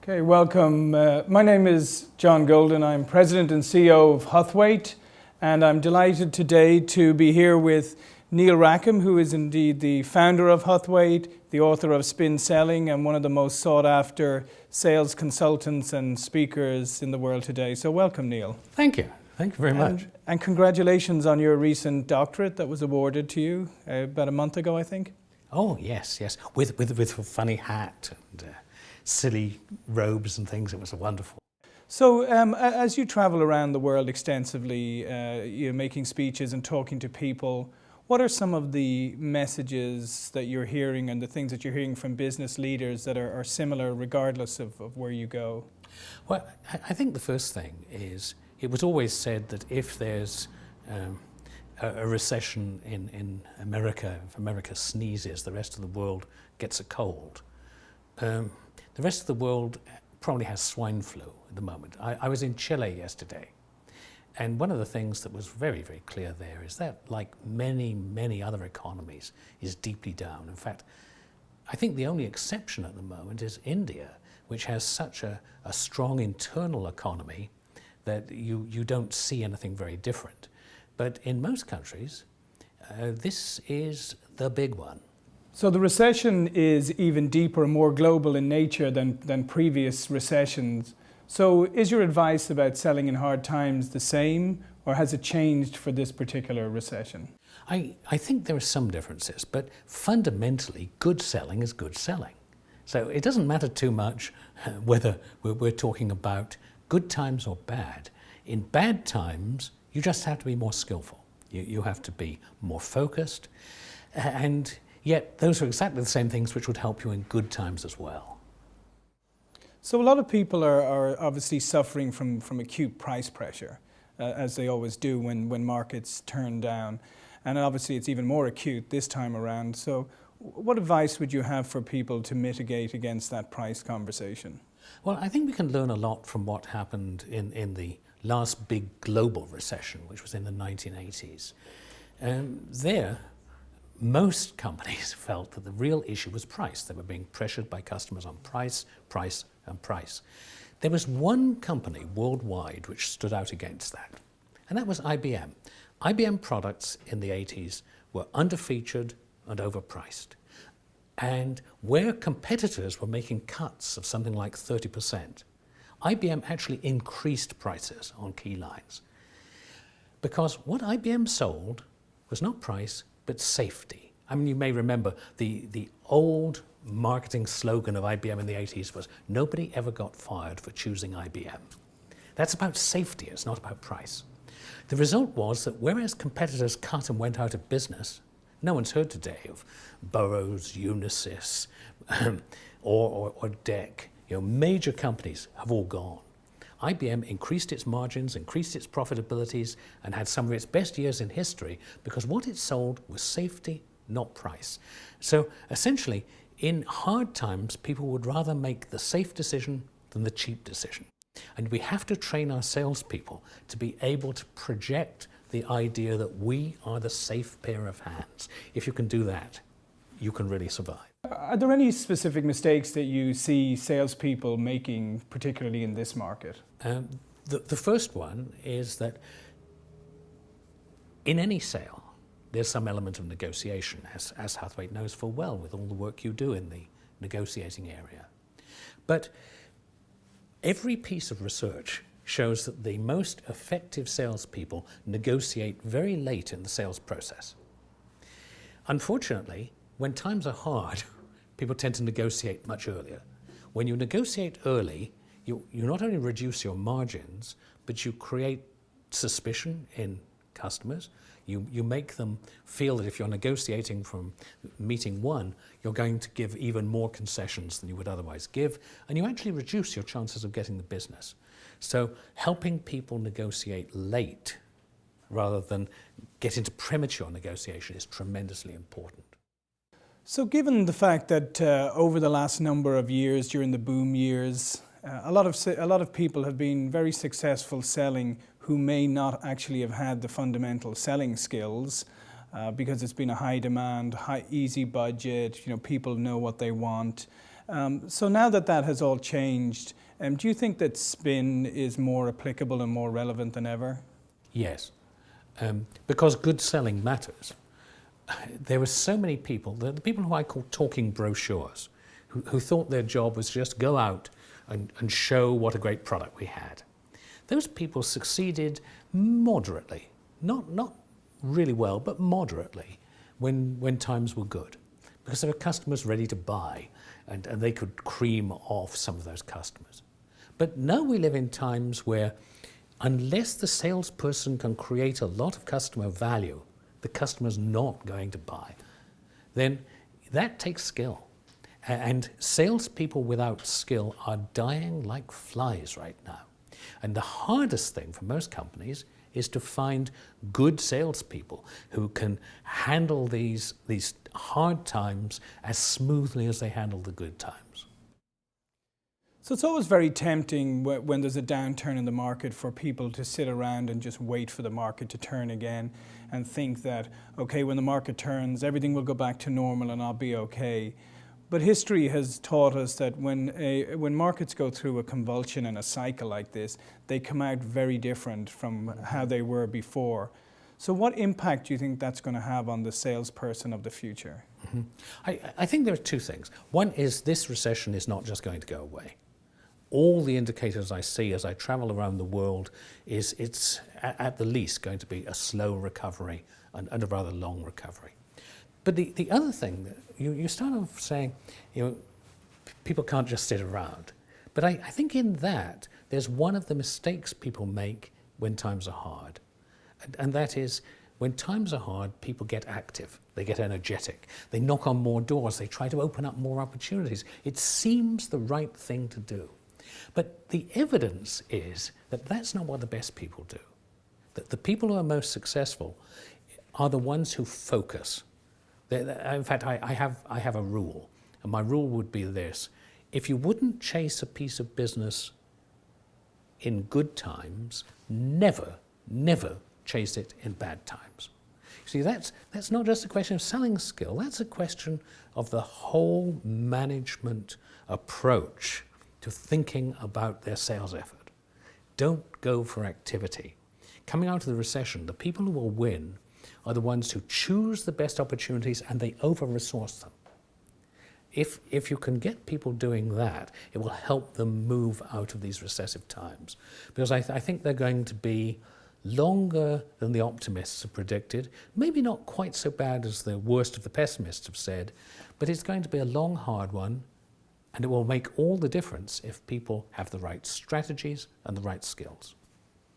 Okay, welcome. My name is John Golden. I'm President and CEO of Huthwaite, and I'm delighted today to be here with Neil Rackham, who is indeed the founder of Huthwaite, the author of Spin Selling, and one of the most sought after sales consultants and speakers in the world today. So welcome, Neil. Thank you. Thank you very much. And congratulations on your recent doctorate that was awarded to you about a month ago, I think. Oh, yes. With a funny hat and silly robes and things. It was wonderful. So as you travel around the world extensively, you're making speeches and talking to people, what are some of the messages that you're hearing and the things that you're hearing from business leaders that are similar regardless of where you go? Well, I think the first thing is it was always said that if there's a recession in America, if America sneezes, the rest of the world gets a cold. The rest of the world probably has swine flu at the moment. I was in Chile yesterday, and one of the things that was very, very clear there is that, like many, many other economies, is deeply down. In fact, I think the only exception at the moment is India, which has such a strong internal economy that you don't see anything very different. But in most countries, this is the big one. So the recession is even deeper and more global in nature than previous recessions. So is your advice about selling in hard times the same, or has it changed for this particular recession? I think there are some differences, but fundamentally, good selling is good selling. So it doesn't matter too much whether we're talking about good times or bad. In bad times, you just have to be more skillful. You have to be more focused, and yet those are exactly the same things which would help you in good times as well. So a lot of people are obviously suffering from acute price pressure, as they always do when markets turn down. And obviously it's even more acute this time around. So what advice would you have for people to mitigate against that price conversation? Well, I think we can learn a lot from what happened in the last big global recession, which was in the 1980s. There, most companies felt that the real issue was price. They were being pressured by customers on price, price, and price. There was one company worldwide which stood out against that, and that was IBM. IBM products in the 80s were underfeatured and overpriced. And where competitors were making cuts of something like 30%, IBM actually increased prices on key lines. Because what IBM sold was not price, but safety. I mean, you may remember the old marketing slogan of IBM in the 80s was, nobody ever got fired for choosing IBM. That's about safety, it's not about price. The result was that whereas competitors cut and went out of business, no one's heard today of Burroughs, Unisys, or DEC. Major companies have all gone. IBM increased its margins, increased its profitabilities, and had some of its best years in history because what it sold was safety, not price. So essentially, in hard times, people would rather make the safe decision than the cheap decision. And we have to train our salespeople to be able to project the idea that we are the safe pair of hands. If you can do that, you can really survive. Are there any specific mistakes that you see salespeople making, particularly in this market? The first one is that in any sale, there's some element of negotiation, as Huthwaite knows full well with all the work you do in the negotiating area. But every piece of research shows that the most effective salespeople negotiate very late in the sales process. Unfortunately, when times are hard, people tend to negotiate much earlier. When you negotiate early, you not only reduce your margins, but you create suspicion in customers. You make them feel that if you're negotiating from meeting one, you're going to give even more concessions than you would otherwise give, and you actually reduce your chances of getting the business. So helping people negotiate late rather than get into premature negotiation is tremendously important. So given the fact that over the last number of years, during the boom years, a lot of people have been very successful selling who may not actually have had the fundamental selling skills because it's been a high demand, easy budget, people know what they want. So now that that has all changed, do you think that spin is more applicable and more relevant than ever? Yes, because good selling matters. There were so many people, the people who I call talking brochures, who thought their job was just go out and show what a great product we had. Those people succeeded moderately, not really well, but moderately when times were good, because there were customers ready to buy and they could cream off some of those customers. But now we live in times where unless the salesperson can create a lot of customer value, the customer's not going to buy. Then that takes skill. And salespeople without skill are dying like flies right now. And the hardest thing for most companies is to find good salespeople who can handle these hard times as smoothly as they handle the good times. So it's always very tempting when there's a downturn in the market for people to sit around and just wait for the market to turn again and think that, okay, when the market turns, everything will go back to normal and I'll be okay. But history has taught us that when markets go through a convulsion and a cycle like this, they come out very different from how they were before. So what impact do you think that's going to have on the salesperson of the future? Mm-hmm. I think there are two things. One is this recession is not just going to go away. All the indicators I see as I travel around the world is it's at the least going to be a slow recovery and a rather long recovery. But the other thing, that you start off saying, people can't just sit around. But I think in that, there's one of the mistakes people make when times are hard. And that is, when times are hard, people get active, they get energetic, they knock on more doors, they try to open up more opportunities. It seems the right thing to do. But the evidence is that that's not what the best people do. That the people who are most successful are the ones who focus. In fact, I have a rule, and my rule would be this. If you wouldn't chase a piece of business in good times, never chase it in bad times. See, that's not just a question of selling skill, that's a question of the whole management approach to thinking about their sales effort. Don't go for activity. Coming out of the recession, the people who will win are the ones who choose the best opportunities and they over-resource them. If you can get people doing that, it will help them move out of these recessive times. Because I think they're going to be longer than the optimists have predicted, maybe not quite so bad as the worst of the pessimists have said, but it's going to be a long, hard one, and it will make all the difference if people have the right strategies and the right skills.